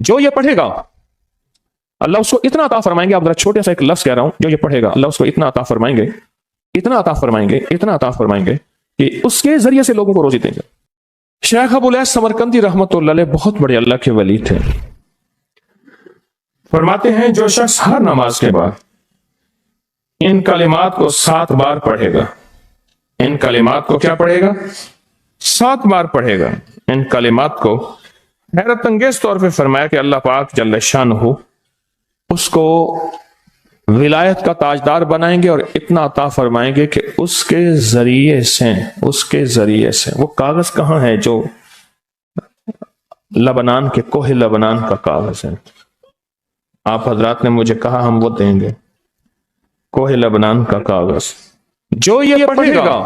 جو یہ پڑھے گا اللہ اس کو اتنا عطا فرمائیں گے. آپ ذرا چھوٹے سا ایک لفظ کہہ رہا ہوں, جو یہ پڑھے گا اللہ اس کو اتنا عطا فرمائیں گے, اتنا عطا فرمائیں گے, اتنا عطا فرمائیں گے کہ اس کے ذریعے سے لوگوں کو روزی دیں گے. شیخ ابو الیاس سمرقندی رحمۃ اللہ علیہ بہت بڑے اللہ کے ولی تھے. فرماتے ہیں جو شخص ہر نماز کے بعد ان کلمات کو 7 بار پڑھے گا, ان کلمات کو کیا پڑھے گا؟ 7 بار پڑھے گا. ان کلمات کو حیرت انگیز طور پہ فرمایا کہ اللہ پاک جل شانہ اس کو ولایت کا تاجدار بنائیں گے اور اتنا عطا فرمائیں گے کہ اس کے ذریعے سے وہ کاغذ کہاں ہے جو لبنان کے کوہ لبنان کا کاغذ ہے. آپ حضرات نے مجھے کہا ہم وہ دیں گے, کوہ لبنان کا کاغذ. جو یہ پڑھے گا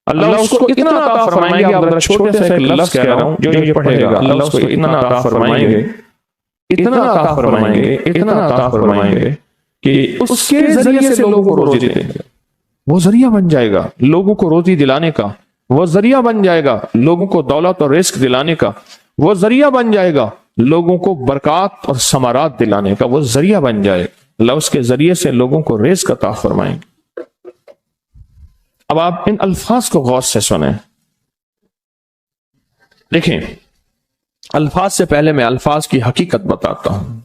اللہ اس کو اتنا عطا فرمائیں گے. آپ ذرا چھوٹے سے ایک لفظ کہہ رہا ہوں, جو یہ پڑھے گا اللہ اس کو اتنا عطا فرمائیں گے, اتنا عطا فرمائیں گے, اتنا عطا فرمائیں گے کہ اس کے ذریعے سے لوگوں کو روزی دیں گے. وہ ذریعہ بن جائے گا لوگوں کو روزی دلانے کا, وہ ذریعہ بن جائے گا لوگوں کو دولت اور رزق دلانے کا, وہ ذریعہ بن جائے گا لوگوں کو برکات اور ثمرات دلانے کا, وہ ذریعہ بن جائے. اللہ اس کے ذریعے سے لوگوں کو رزق عطا فرمائیں گے. اب آپ ان الفاظ کو غور سے سنیں. دیکھیں, الفاظ سے پہلے میں الفاظ کی حقیقت بتاتا ہوں.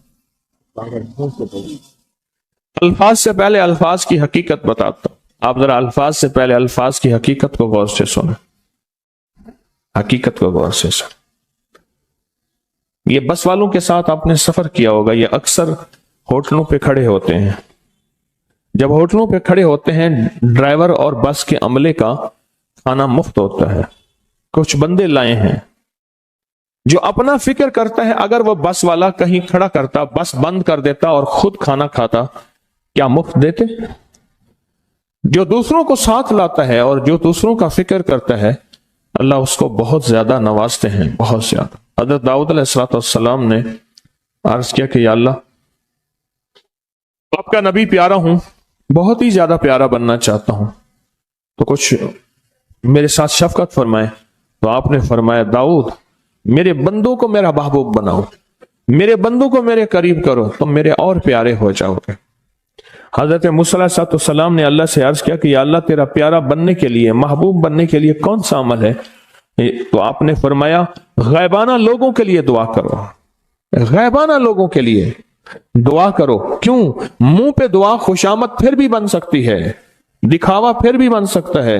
الفاظ سے پہلے الفاظ کی حقیقت بتاتا ہوں. آپ ذرا الفاظ سے پہلے الفاظ کی حقیقت کو غور سے سنیں, حقیقت کو غور سے سنیں. یہ بس والوں کے ساتھ آپ نے سفر کیا ہوگا, یہ اکثر ہوٹلوں پہ کھڑے ہوتے ہیں. جب ہوٹلوں پہ کھڑے ہوتے ہیں ڈرائیور اور بس کے عملے کا کھانا مفت ہوتا ہے. کچھ بندے لائے ہیں جو اپنا فکر کرتا ہے اگر وہ بس والا کہیں کھڑا کرتا, بس بند کر دیتا اور خود کھانا کھاتا, کیا مفت دیتے؟ جو دوسروں کو ساتھ لاتا ہے اور جو دوسروں کا فکر کرتا ہے اللہ اس کو بہت زیادہ نوازتے ہیں, بہت زیادہ. حضرت داؤد علیہ السلام نے عرض کیا کہ یا اللہ آپ کا نبی پیارا ہوں, بہت ہی زیادہ پیارا بننا چاہتا ہوں, تو کچھ میرے ساتھ شفقت فرمائے. تو آپ نے فرمایا داؤد میرے بندوں کو میرا محبوب بناؤ, میرے بندوں کو میرے قریب کرو, تم میرے اور پیارے ہو جاؤ گے. حضرت موسیٰ علیہ السلام نے اللہ سے عرض کیا کہ یا اللہ تیرا پیارا بننے کے لیے, محبوب بننے کے لیے کون سا عمل ہے؟ تو آپ نے فرمایا غیبانہ لوگوں کے لیے دعا کرو, غیبانہ لوگوں کے لیے دعا کرو. کیوں؟ منہ پہ دعا خوشامد پھر بھی بن سکتی ہے, دکھاوا پھر بھی بن سکتا ہے.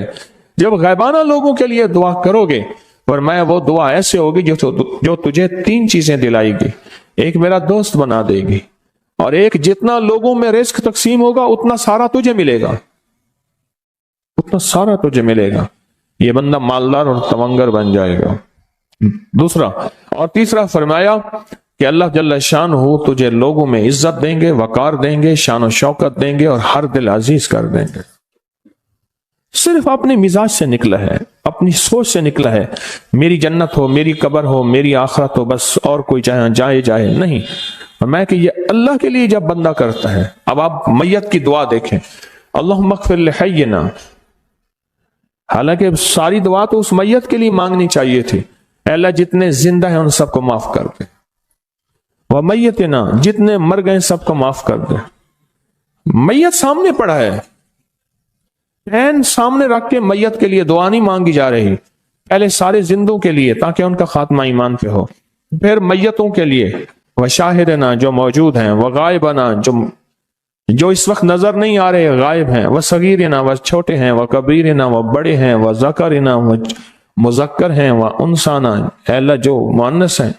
جب غیبانہ لوگوں کے لیے دعا کرو گے فرمایا وہ دعا ایسے ہوگی جو تجھے 3 چیزیں دلائے گی. ایک میرا دوست بنا دے گی, اور ایک جتنا لوگوں میں رزق تقسیم ہوگا اتنا سارا تجھے ملے گا, اتنا سارا تجھے ملے گا. یہ بندہ مالدار اور تونگر بن جائے گا. دوسرا اور تیسرا فرمایا کہ اللہ جل شانہ تجھے لوگوں میں عزت دیں گے, وقار دیں گے, شان و شوکت دیں گے اور ہر دل عزیز کر دیں گے. صرف اپنے مزاج سے نکلا ہے, اپنی سوچ سے نکلا ہے, میری جنت ہو, میری قبر ہو, میری آخرت ہو, بس اور کوئی جائے نہیں. میں کہ یہ اللہ کے لیے جب بندہ کرتا ہے. اب آپ میت کی دعا دیکھیں, اللہم اغفر لحینا, حالانکہ ساری دعا تو اس میت کے لیے مانگنی چاہیے تھی. اے اللہ جتنے زندہ ہیں ان سب کو معاف کر دے, ومیتنا جتنے مر گئے سب کو معاف کر دے. میت سامنے پڑا ہے, عین سامنے رکھ کے میت کے لیے دعا نہیں مانگی جا رہی. پہلے سارے زندوں کے لیے تاکہ ان کا خاتمہ ایمان پہ ہو, پھر میتوں کے لیے وشاہدنا جو موجود ہیں, وغائبنا جو اس وقت نظر نہیں آ رہے غائب ہیں, وصغیرنا وہ چھوٹے ہیں, وکبیرنا وہ بڑے ہیں, وذکرنا وہ مذکر ہیں, وانثانا اے اللہ جو مؤنث ہیں.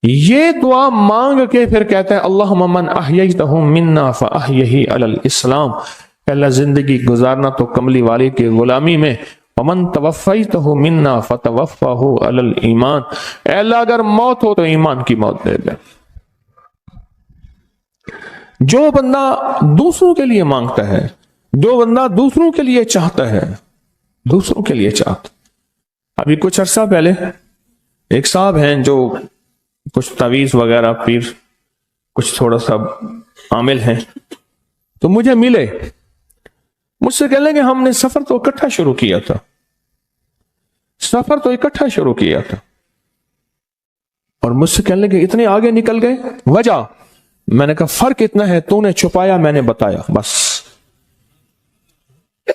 یہ دعا مانگ کے پھر کہتا ہے اللہم من احییتہ منا فاحیہ علی الاسلام, اے اللہ زندگی گزارنا تو کملی والی کی غلامی میں, ومن توفیتہ منا فتوفہ علی الایمان, اے اللہ اگر موت ہو تو ایمان کی موت دے دے. جو بندہ دوسروں کے لیے مانگتا ہے, جو بندہ دوسروں کے لیے چاہتا ہے, دوسروں کے لیے چاہتا. ابھی کچھ عرصہ پہلے ایک صاحب ہیں جو کچھ تعویذ وغیرہ پیر کچھ تھوڑا سا عامل ہیں, تو مجھے ملے, مجھ سے کہنے لگے ہم نے سفر تو اکٹھا شروع کیا تھا, اور مجھ سے کہنے لگے اتنے آگے نکل گئے، وجہ؟ میں نے کہا فرق اتنا ہے، تو نے چھپایا میں نے بتایا، بس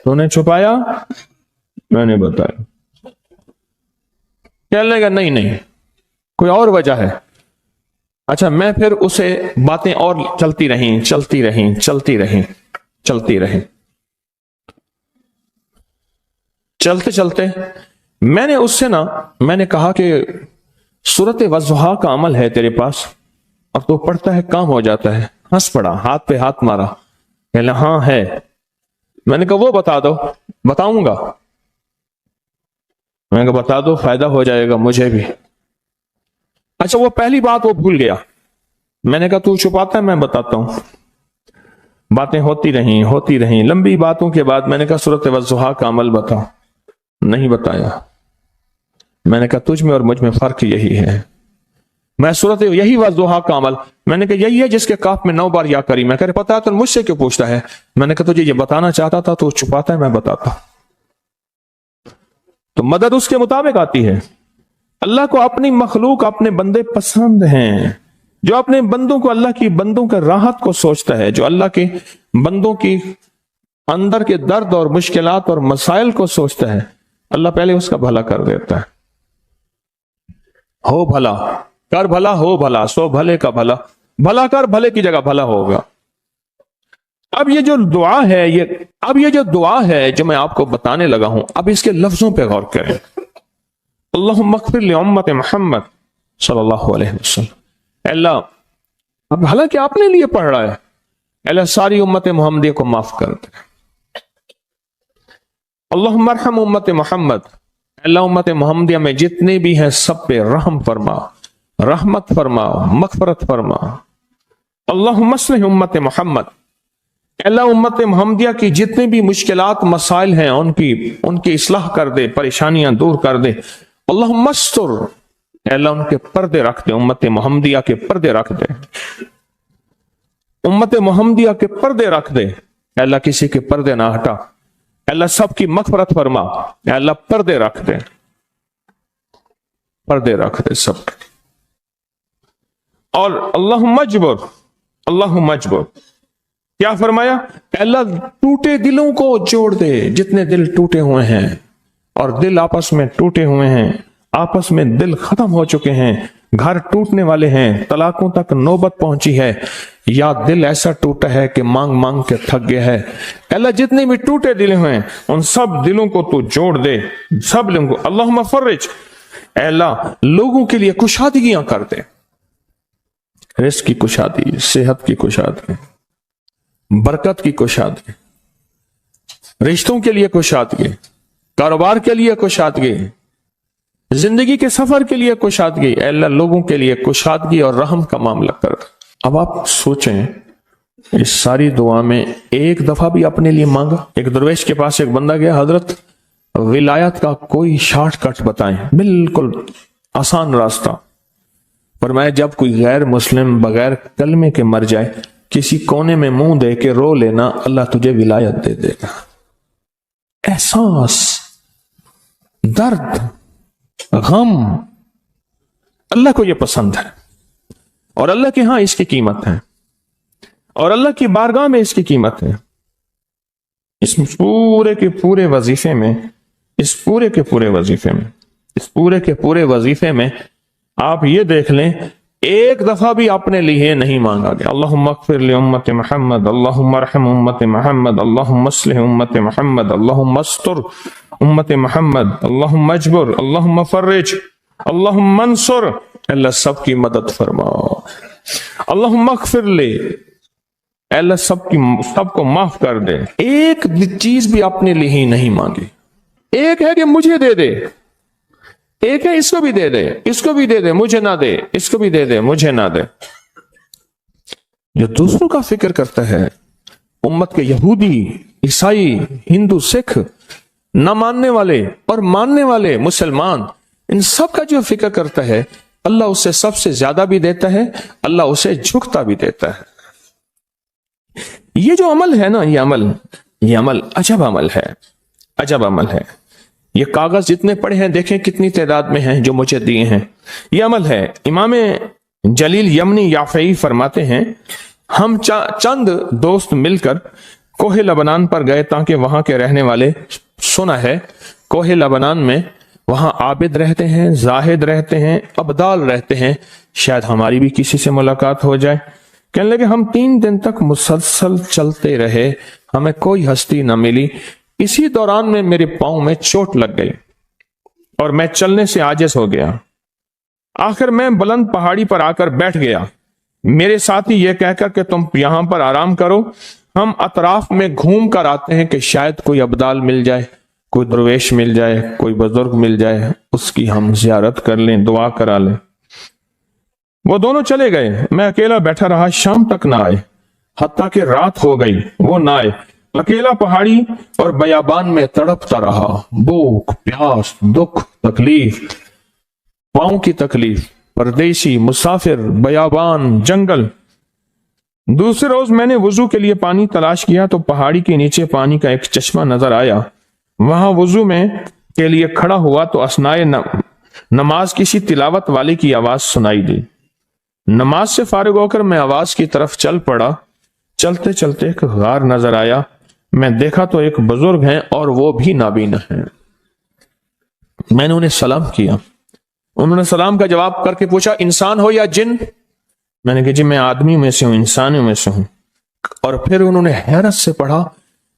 تو نے چھپایا میں نے بتایا۔ کہنے لگا نہیں کوئی اور وجہ ہے۔ اچھا، میں پھر اسے باتیں اور چلتی رہیں چلتے میں نے اس سے میں نے کہا کہ سورت والضحیٰ کا عمل ہے تیرے پاس اور تو پڑھتا ہے کام ہو جاتا ہے۔ ہنس پڑا، ہاتھ پہ ہاتھ مارا، کہنا ہاں ہے۔ میں نے کہا وہ بتا دو۔ بتاؤں گا، میں نے کہا بتا دو، فائدہ ہو جائے گا مجھے بھی۔ اچھا، وہ پہلی بات وہ بھول گیا۔ میں نے کہا تو چھپاتا ہے، میں بتاتا ہوں۔ باتیں ہوتی رہیں لمبی باتوں کے بعد میں نے کہا سورت والضحیٰ کا عمل بتا۔ نہیں بتایا۔ میں نے کہا تجھ میں اور مجھ میں فرق یہی ہے، میں سورت یہی والضحیٰ کا عمل، میں نے کہا یہی ہے جس کے کاف میں 9 بار یا کری۔ میں کہہ رہے پتا ہے تو مجھ سے کیوں پوچھتا ہے؟ میں نے کہا تجھے یہ بتانا چاہتا تھا تو چھپاتا ہے، میں بتاتا۔ تو مدد اس کے مطابق آتی ہے۔ اللہ کو اپنی مخلوق، اپنے بندے پسند ہیں۔ جو اپنے بندوں کو، اللہ کی بندوں کے راحت کو سوچتا ہے، جو اللہ کے بندوں کی اندر کے درد اور مشکلات اور مسائل کو سوچتا ہے، اللہ پہلے اس کا بھلا کر دیتا ہے۔ ہو بھلا کر بھلا، ہو بھلا سو بھلے کا بھلا، بھلا کر بھلے کی جگہ بھلا ہوگا۔ اب یہ جو دعا ہے جو میں آپ کو بتانے لگا ہوں، اب اس کے لفظوں پہ غور کریں۔ اللہم اغفر لامت محمد صلی اللہ علیہ وسلم۔ اے اللہ، اب حالانکہ آپ نے لیے پڑھ رہا ہے، اے اللہ ساری امت محمدیہ کو معاف کر دے۔ اللہم ارحم امت محمد، اے اللہ امت محمدیہ میں جتنے بھی ہیں سب پہ رحم فرما، رحمت فرما، مغفرت فرما۔ اللہم اصلح امت محمد، اے اللہ امت محمدیہ کی جتنے بھی مشکلات مسائل ہیں ان کی اصلاح کر دے، پریشانیاں دور کر دے۔ اللہم استر، اے اللہ ان کے پردے رکھ دے، امت محمدیہ کے پردے رکھ دے، امت محمدیہ کے پردے رکھ دے۔ اے اللہ کسی کے پردے نہ ہٹا، اے اللہ سب کی مغفرت فرما، اے اللہ پردے رکھ دے، پردے رکھ دے سب۔ اور اللہم اجبر، کیا فرمایا؟ اے اللہ ٹوٹے دلوں کو جوڑ دے، جتنے دل ٹوٹے ہوئے ہیں اور دل آپس میں ٹوٹے ہوئے ہیں، آپس میں دل ختم ہو چکے ہیں، گھر ٹوٹنے والے ہیں، طلاقوں تک نوبت پہنچی ہے، یا دل ایسا ٹوٹا ہے کہ مانگ کے تھک گیا ہے۔ اے اللہ جتنے بھی ٹوٹے دل ہیں ان سب دلوں کو تو جوڑ دے، سب لوگوں کو۔ اللہم فرج، اے اللہ لوگوں کے لیے کشادگیاں کر دے، رزق کی کشادگی، صحت کی کشادگی، برکت کی کشادگی، رشتوں کے لیے کشادگی، کاروبار کے لیے کشادگی، زندگی کے سفر کے لیے کشادگی۔ اے اللہ لوگوں کے لیے کشادگی اور رحم کا معاملہ کر۔ اب آپ سوچیں، اس ساری دعا میں ایک دفعہ بھی اپنے لیے مانگا؟ ایک درویش کے پاس ایک بندہ گیا، حضرت ولایت کا کوئی شارٹ کٹ بتائیں، بالکل آسان راستہ۔ فرمایا جب کوئی غیر مسلم بغیر کلمے کے مر جائے، کسی کونے میں منہ دے کے رو لینا، اللہ تجھے ولایت دے دے گا۔ احساس، درد، غم، اللہ کو یہ پسند ہے، اور اللہ کے ہاں اس کی قیمت ہے، اور اللہ کی بارگاہ میں اس کی قیمت ہے۔ اس پورے کے پورے وظیفے میں آپ یہ دیکھ لیں، ایک دفعہ بھی اپنے لیے نہیں مانگا گیا۔ اللہم اغفر لامت محمد، اللہم ارحم امت محمد، اللہم اصلح امت محمد، اللہم استر امت محمد، اللہم اجبر، اللہم فرج، اللہم منصر، اللہ سب کی مدد فرما۔ اللہم اغفر لے، اللہ سب کو معاف کر دے۔ ایک چیز بھی اپنے لیے ہی نہیں مانگی۔ ایک ہے کہ مجھے دے دے، ایک ہے اس کو بھی دے دے، اس کو بھی دے دے، مجھے نہ دے، اس کو بھی دے دے، مجھے نہ دے۔ جو دوسروں کا فکر کرتا ہے، امت کے یہودی، عیسائی، ہندو، سکھ، نہ ماننے والے اور ماننے والے مسلمان، ان سب کا جو فکر کرتا ہے، اللہ اسے سب سے زیادہ بھی دیتا ہے، اللہ اسے جھکتا بھی دیتا ہے۔ یہ جو عمل ہے نا، یہ عمل عجب عمل ہے، عجب عمل ہے۔ یہ کاغذ جتنے پڑے ہیں دیکھیں کتنی تعداد میں ہیں جو مجھے دیے ہیں. یہ عمل ہے. امام جلیل یمنی یافعی فرماتے ہیں ہم چند دوست مل کر کوہ لبنان پر گئے تاکہ وہاں کے رہنے والے، سنا ہے کوہ لبنان میں وہاں عابد رہتے ہیں، زاہد رہتے ہیں، ابدال رہتے ہیں، شاید ہماری بھی کسی سے ملاقات ہو جائے. کہنے لگے ہم 3 دن تک مسلسل چلتے رہے، ہمیں کوئی ہستی نہ ملی. اسی دوران میں میرے پاؤں میں چوٹ لگ گئی اور میں چلنے سے عاجز ہو گیا. آخر میں بلند پہاڑی پر آ کر بیٹھ گیا. میرے ساتھی یہ کہہ کر کہ تم یہاں پر آرام کرو، ہم اطراف میں گھوم کر آتے ہیں کہ شاید کوئی ابدال مل جائے، کوئی درویش مل جائے، کوئی بزرگ مل جائے، اس کی ہم زیارت کر لیں، دعا کرا لیں. وہ دونوں چلے گئے، میں اکیلا بیٹھا رہا. شام تک نہ آئے، حتیٰ کہ رات ہو گئی وہ نہ آئے. اکیلا پہاڑی اور بیابان میں تڑپتا رہا. بھوک، پیاس، دکھ، تکلیف، پاؤں کی تکلیف، پردیسی، مسافر، بیابان، جنگل. دوسرے روز میں نے وضو کے لیے پانی تلاش کیا تو پہاڑی کے نیچے پانی کا ایک چشمہ نظر آیا. وہاں وضو میں کے لیے کھڑا ہوا تو اثنائے نماز کسی تلاوت والے کی آواز سنائی دی. نماز سے فارغ ہو کر میں آواز کی طرف چل پڑا. چلتے چلتے ایک غار نظر آیا. میں دیکھا تو ایک بزرگ ہیں اور وہ بھی نابینا ہیں. میں نے انہیں سلام کیا. انہوں نے سلام کا جواب کر کے پوچھا انسان ہو یا جن؟ میں نے کہا جی میں آدمی میں سے ہوں، انسانوں میں سے ہوں. اور پھر انہوں نے حیرت سے پڑھا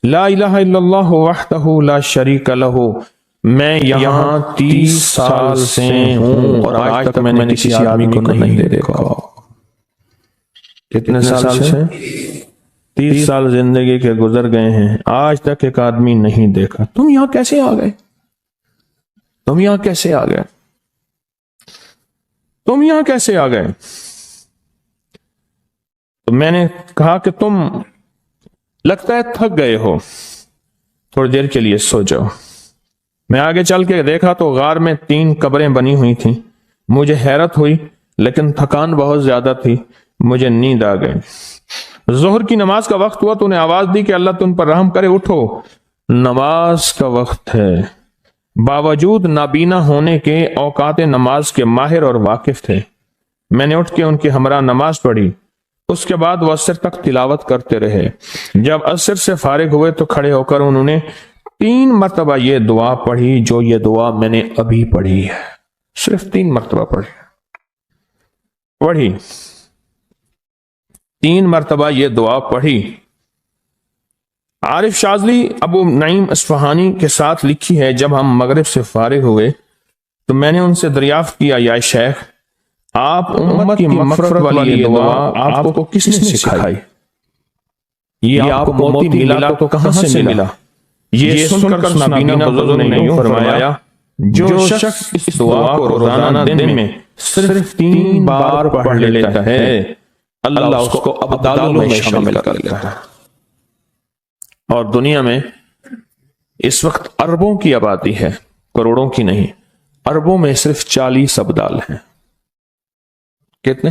لا الہ الا اللہ وحدہ لا شریک لہ، میں یہاں 30 سال سے ہوں اور آج تک میں نے کسی آدمی کو نہیں دیکھا. کتنے سال سے؟ 30 سال زندگی کے گزر گئے ہیں، آج تک ایک آدمی نہیں دیکھا. تم یہاں کیسے آ گئے؟ تم یہاں کیسے آ گئے؟ تم یہاں کیسے آ گئے؟ تو میں نے کہا کہ تم لگتا ہے تھک گئے ہو، تھوڑی دیر کے لیے سو جاؤ. میں آگے چل کے دیکھا تو غار میں 3 قبریں بنی ہوئی تھیں. مجھے حیرت ہوئی لیکن تھکان بہت زیادہ تھی، مجھے نیند آ گئی. ظہر کی نماز کا وقت ہوا تو انہیں آواز دی کہ اللہ تم پر رحم کرے، اٹھو نماز کا وقت ہے. باوجود نابینا ہونے کے اوقات نماز کے ماہر اور واقف تھے. میں نے اٹھ کے ان کے ہمراہ نماز پڑھی. اس کے بعد وہ عصر تک تلاوت کرتے رہے. جب عصر سے فارغ ہوئے تو کھڑے ہو کر انہوں نے 3 مرتبہ یہ دعا پڑھی جو یہ دعا میں نے ابھی پڑھی ہے. صرف 3 مرتبہ پڑھی 3 مرتبہ یہ دعا پڑھی. عارف شاذلی ابو نعیم اصفہانی کے ساتھ لکھی ہے جب ہم مغرب سے فارغ ہوئے تو میں نے ان سے دریافت کیا یا شیخ آپ امت کی مغفرت والی یہ دعا آپ کو کس نے سکھائی؟ یہ آپ کو موتی ملا تو کہاں سے ملا؟ یہ سن کر نابینا بزرگ نے یوں فرمایا جو شخص اس دعا کو روزانہ دن میں صرف 3 بار پڑھ لیتا ہے اللہ اس کو ابدالوں میں شامل کر لیتا ہے. اور دنیا میں اس وقت اربوں کی آبادی ہے، کروڑوں کی نہیں. اربوں میں صرف 40 ابدال ہیں. کتنے؟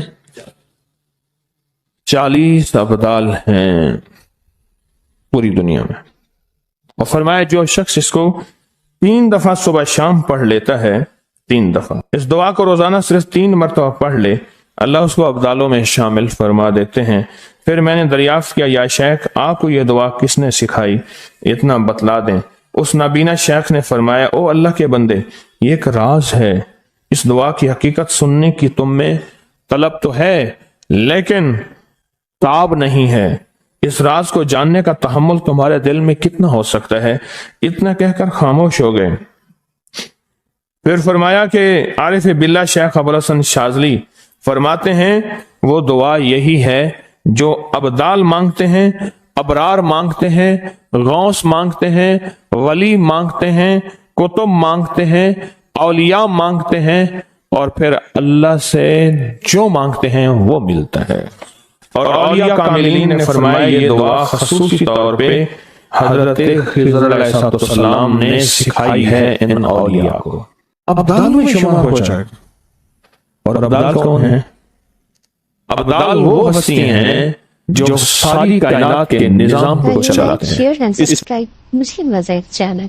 40 ابدال ہیں پوری دنیا میں. اور فرمایا جو شخص اس کو 3 دفعہ صبح شام پڑھ لیتا ہے، 3 دفعہ اس دعا کو روزانہ صرف 3 مرتبہ پڑھ لے اللہ اس کو ابدالوں میں شامل فرما دیتے ہیں. پھر میں نے دریافت کیا یا شیخ آپ کو یہ دعا کس نے سکھائی؟ اتنا بتلا دیں. اس نابینا شیخ نے فرمایا او اللہ کے بندے یہ ایک راز ہے. اس دعا کی حقیقت سننے کی تم میں طلب تو ہے لیکن تاب نہیں ہے. اس راز کو جاننے کا تحمل تمہارے دل میں کتنا ہو سکتا ہے؟ اتنا کہہ کر خاموش ہو گئے. پھر فرمایا کہ عارف باللہ شیخ ابوالحسن شاذلی فرماتے ہیں وہ دعا یہی ہے جو ابدال مانگتے ہیں، ابرار مانگتے ہیں، غوث مانگتے ہیں، ولی مانگتے ہیں، کتب مانگتے ہیں، اولیاء مانگتے ہیں، اور پھر اللہ سے جو مانگتے ہیں وہ ملتا ہے. اور اولیاء کاملین نے فرمایا یہ دعا خصوصی طور پہ حضرت خضر علیہ السلام نے سکھائی ہے ان اولیاء کو. ابدال میں شمار ہو جائے. اور ابدال کون ہیں؟ ابدال وہ ہستی ہیں جو ساری کائنات کے نظام کو چلاتے ہیں. شیئر اینڈ سبسکرائب مسلم وظائف چینل.